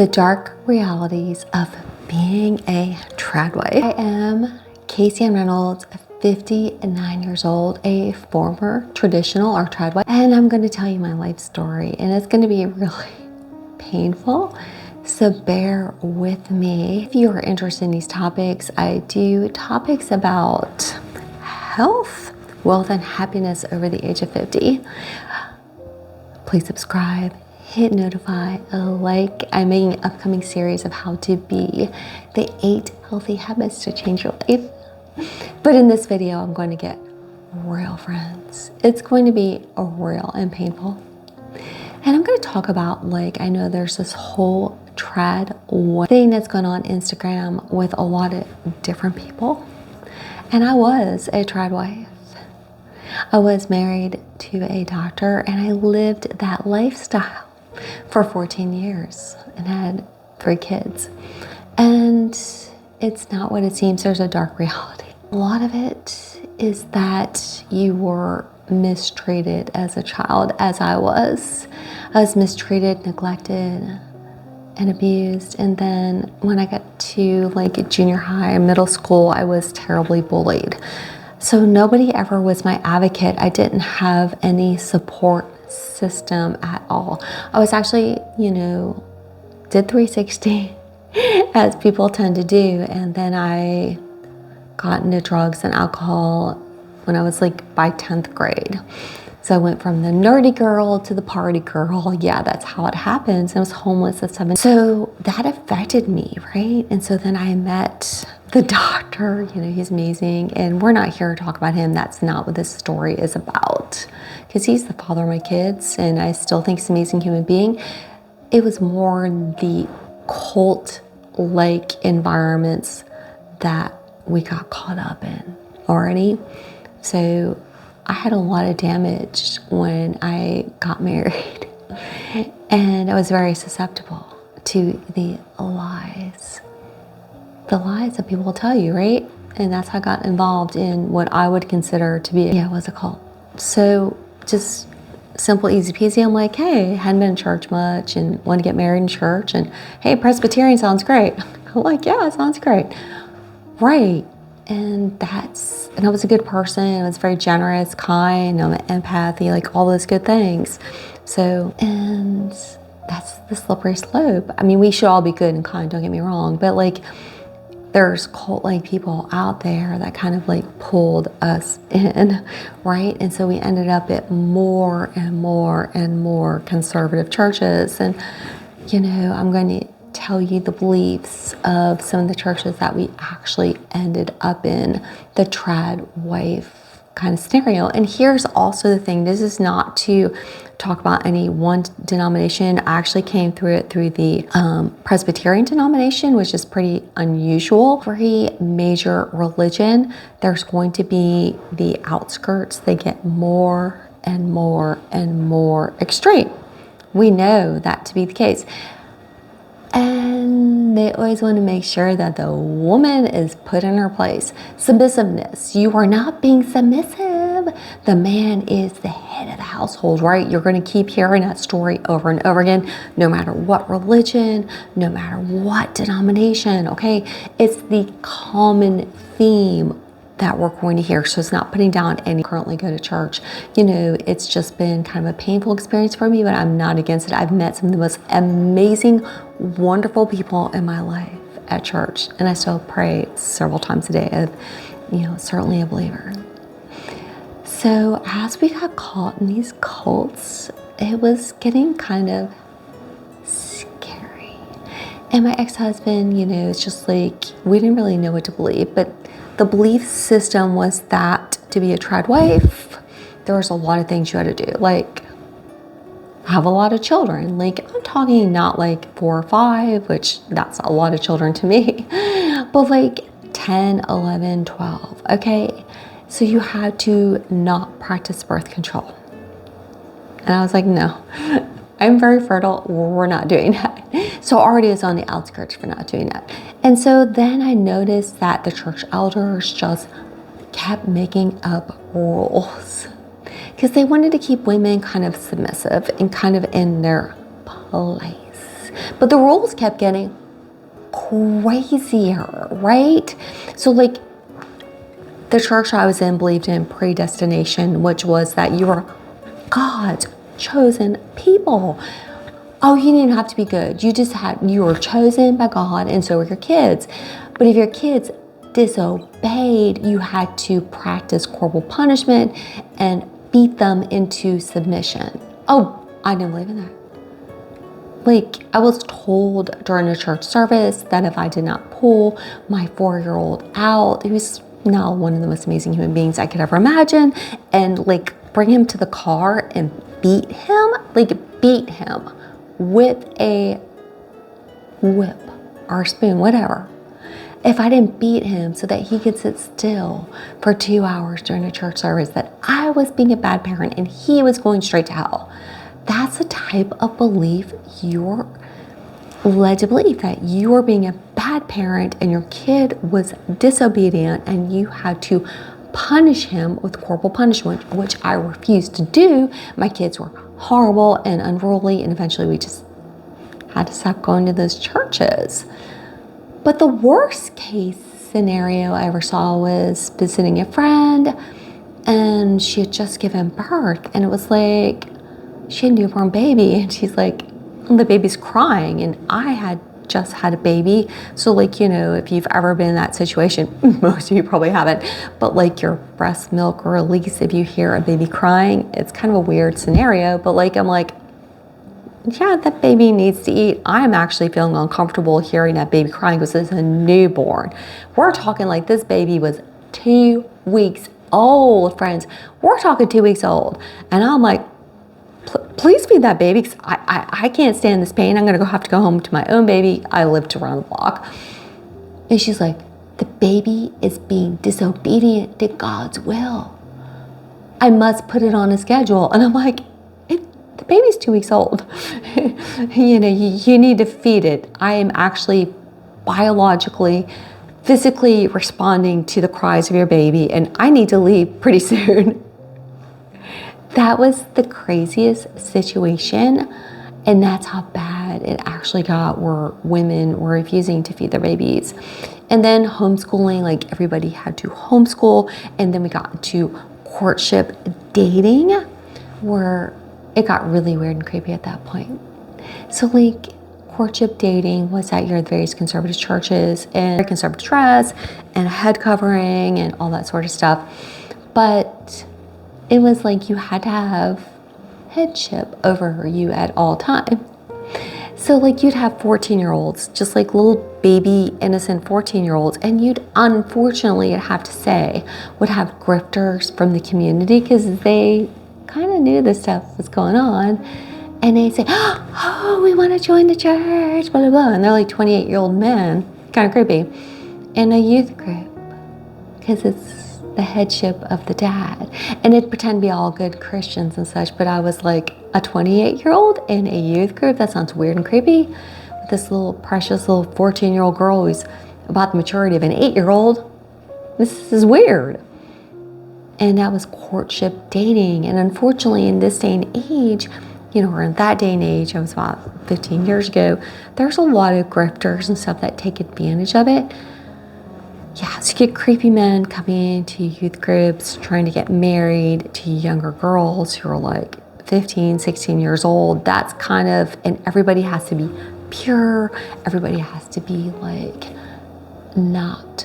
The dark realities of being a trad wife. I am Casey Ann Reynolds, 59 years old, a former traditional or trad wife, and I'm going to tell you my life story, and it's going to be really painful, so bear with me. If you are interested in these topics, I do topics about health, wealth, and happiness over the age of 50. Please subscribe, hit notify, like. I'm making an upcoming series of how to be the 8 healthy habits to change your life. But in this video, I'm going to get real, friends. It's going to be real and painful. And I'm going to talk about, I know there's this whole trad thing that's going on Instagram with a lot of different people. And I was a trad wife. I was married to a doctor, and I lived that lifestyle for 14 years and had 3 kids. And it's not what it seems. There's a dark reality. A lot of it is that you were mistreated as a child, as I was. I was mistreated, neglected, and abused. And then when I got to junior high, middle school, I was terribly bullied. So nobody ever was my advocate. I didn't have any support system at all. I was actually, did 360 as people tend to do. And then I got into drugs and alcohol when I was by 10th grade. So I went from the nerdy girl to the party girl. Yeah, that's how it happens. I was homeless at 7. So that affected me, right? And so then I met the doctor, he's amazing. And we're not here to talk about him. That's not what this story is about. Because he's the father of my kids, and I still think he's an amazing human being. It was more the cult-like environments that we got caught up in already. So I had a lot of damage when I got married, and I was very susceptible to the lies that people will tell you, right? And that's how I got involved in what I would consider to be, it was a cult. So just simple, easy peasy. I'm like, hey, hadn't been in church much and wanted to get married in church, and hey, Presbyterian sounds great. I'm like, yeah, it sounds great. Right. And I was a good person. I was very generous, kind, empathy, all those good things. So, and that's the slippery slope. I mean, we should all be good and kind, don't get me wrong, but there's cult-like people out there that kind of pulled us in, right? And so we ended up at more and more and more conservative churches. And, I'm going to tell you the beliefs of some of the churches that we actually ended up in, the trad wife kind of scenario. And here's also the thing, this is not to talk about any one denomination. I actually came through it through the Presbyterian denomination, which is pretty unusual. For a major religion, there's going to be the outskirts. They get more and more and more extreme. We know that to be the case. And they always want to make sure that the woman is put in her place. Submissiveness. You are not being submissive. The man is the head of the household, right? You're going to keep hearing that story over and over again, no matter what religion, no matter what denomination, okay? It's the common theme that we're going to hear. So it's not putting down any currently go to church. It's just been kind of a painful experience for me, but I'm not against it. I've met some of the most amazing, wonderful people in my life at church. And I still pray several times a day of, certainly a believer. So as we got caught in these cults, it was getting kind of scary. And my ex-husband, it's just we didn't really know what to believe, but the belief system was that to be a trad wife, there was a lot of things you had to do, have a lot of children. I'm talking not 4 or 5, which that's a lot of children to me, but 10, 11, 12, okay? So you had to not practice birth control. And I was like, no, I'm very fertile, we're not doing that. So already is on the outskirts for not doing that. And so then I noticed that the church elders just kept making up rules because they wanted to keep women kind of submissive and kind of in their place. weeks. But the rules kept getting crazier, right? So like the church I was in believed in predestination, which was that you are God's chosen people. Oh, you didn't have to be good. You were chosen by God, and so were your kids. But if your kids disobeyed, you had to practice corporal punishment and beat them into submission. Oh, I didn't believe in that. Like, I was told during a church service that if I did not pull my 4-year-old out, he was now one of the most amazing human beings I could ever imagine, and like bring him to the car and beat him with a whip or a spoon, whatever. If I didn't beat him so that he could sit still for 2 hours during a church service, that I was being a bad parent and he was going straight to hell. That's the type of belief you're led to believe, that you are being a bad parent and your kid was disobedient and you had to punish him with corporal punishment, which I refused to do. My kids were horrible and unruly, and eventually we just had to stop going to those churches. But the worst case scenario I ever saw was visiting a friend, and she had just given birth, and it was like she had a newborn baby, and she's like, the baby's crying, and I had just had a baby. So like, if you've ever been in that situation, most of you probably haven't, but like your breast milk release, if you hear a baby crying, it's kind of a weird scenario, but like, I'm like, yeah, that baby needs to eat. I'm actually feeling uncomfortable hearing that baby crying because it's a newborn. We're talking like this baby was 2 weeks old, friends. We're talking 2 weeks old. And I'm like, please feed that baby, because I can't stand this pain. I'm going to have to go home to my own baby. I live around the block. And she's like, the baby is being disobedient to God's will. I must put it on a schedule. And I'm like, the baby's 2 weeks old. You need to feed it. I am actually biologically, physically responding to the cries of your baby, and I need to leave pretty soon. That was the craziest situation, and that's how bad it actually got, where women were refusing to feed their babies. And then homeschooling, like everybody had to homeschool, and then we got into courtship dating, where it got really weird and creepy at that point. So like courtship dating was at your various conservative churches and conservative dress and a head covering and all that sort of stuff. But it was like you had to have headship over you at all times. So like you'd have 14-year-olds, just like little baby innocent 14-year-olds, and you'd unfortunately, I'd have to say, would have grifters from the community, because they kind of knew this stuff was going on, and they'd say, oh, we want to join the church, blah, blah, blah. And they're like 28-year-old men, kind of creepy, in a youth group, because it's the headship of the dad. And it'd pretend to be all good Christians and such, but I was like a 28-year-old in a youth group. That sounds weird and creepy. With this little precious little 14-year-old girl who's about the maturity of an 8-year-old. This is weird. And that was courtship dating. And unfortunately, in this day and age, or in that day and age, it was about 15 years ago, there's a lot of grifters and stuff that take advantage of it. Yeah, so you get creepy men coming into youth groups trying to get married to younger girls who are like 15, 16 years old. That's kind of, and everybody has to be pure. Everybody has to be like not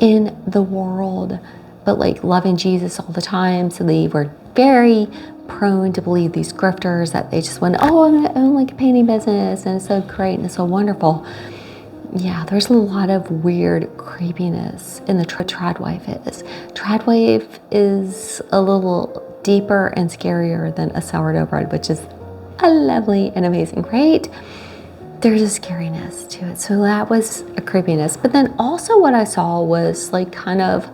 in the world, but like loving Jesus all the time. So they were very prone to believe these grifters that they just went, oh, I'm going to own like a painting business and it's so great and it's so wonderful. Yeah, there's a lot of weird creepiness in the tradwife is. Tradwife is a little deeper and scarier than a sourdough bread, which is a lovely and amazing, right? There's a scariness to it. So that was a creepiness. But then also what I saw was like kind of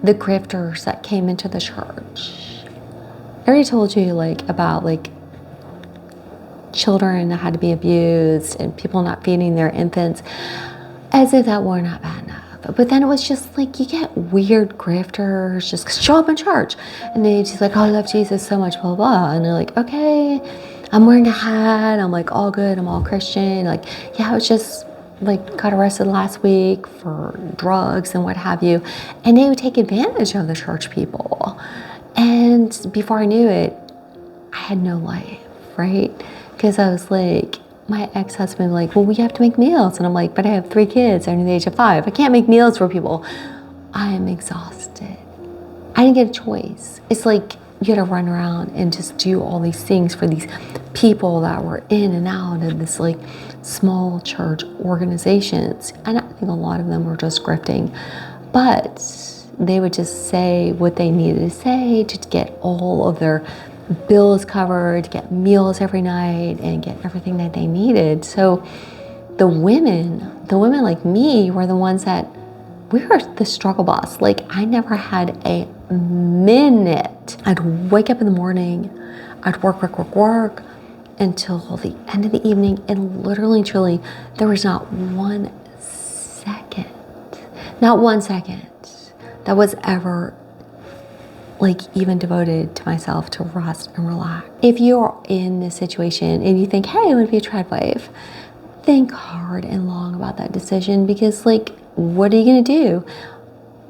the grifters that came into the church. I already told you like about like children that had to be abused and people not feeding their infants, as if that were not bad enough. But then it was just like you get weird grifters just show up in church and they just like, oh, I love Jesus so much, blah, blah. And they're like, okay, I'm wearing a hat. I'm like all good. I'm all Christian. Like, yeah, I was just like got arrested last week for drugs and what have you. And they would take advantage of the church people. And before I knew it, I had no life, right? Because I was like, my ex-husband like, well, we have to make meals. And I'm like, but I have 3 kids under the age of 5. I can't make meals for people. I am exhausted. I didn't get a choice. It's like you had to run around and just do all these things for these people that were in and out of this like small church organizations. And I think a lot of them were just grifting, but they would just say what they needed to say to get all of their bills covered, get meals every night, and get everything that they needed. So the women like me were the ones that we were the struggle bus. Like I never had a minute. I'd wake up in the morning, I'd work until the end of the evening, and literally, truly, there was not 1 second that was ever like even devoted to myself to rest and relax. If you're in this situation and you think, hey, I want to be a trad wife, think hard and long about that decision, because like, what are you gonna do?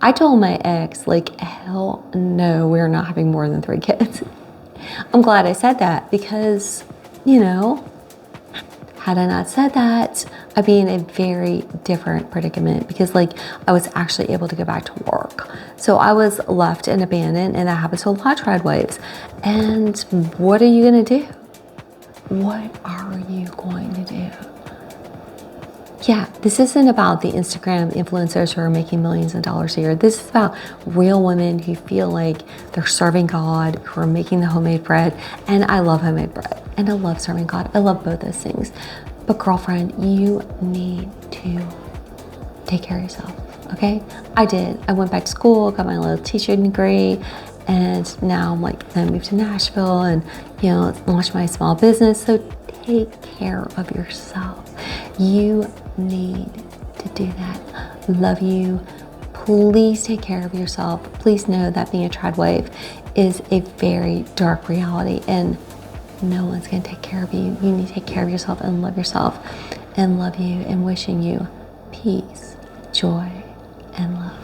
I told my ex, like, hell no, we're not having more than 3 kids. I'm glad I said that, because, you know, had I not said that, I'd be in a very different predicament, because like I was actually able to go back to work. So I was left and abandoned, and that happens to a lot of trad wives. And what are you gonna do? What are you going to do? Yeah, this isn't about the Instagram influencers who are making millions of dollars a year. This is about real women who feel like they're serving God, who are making the homemade bread. And I love homemade bread, and I love serving God. I love both those things. But girlfriend, you need to take care of yourself, okay? I did. I went back to school, got my little teaching degree, and now I'm like, I moved to Nashville and, you know, launched my small business. So take care of yourself. You need to do that. Love you. Please take care of yourself. Please know that being a trad wife is a very dark reality, and no one's going to take care of you. You need to take care of yourself and love you, and wishing you peace, joy, and love.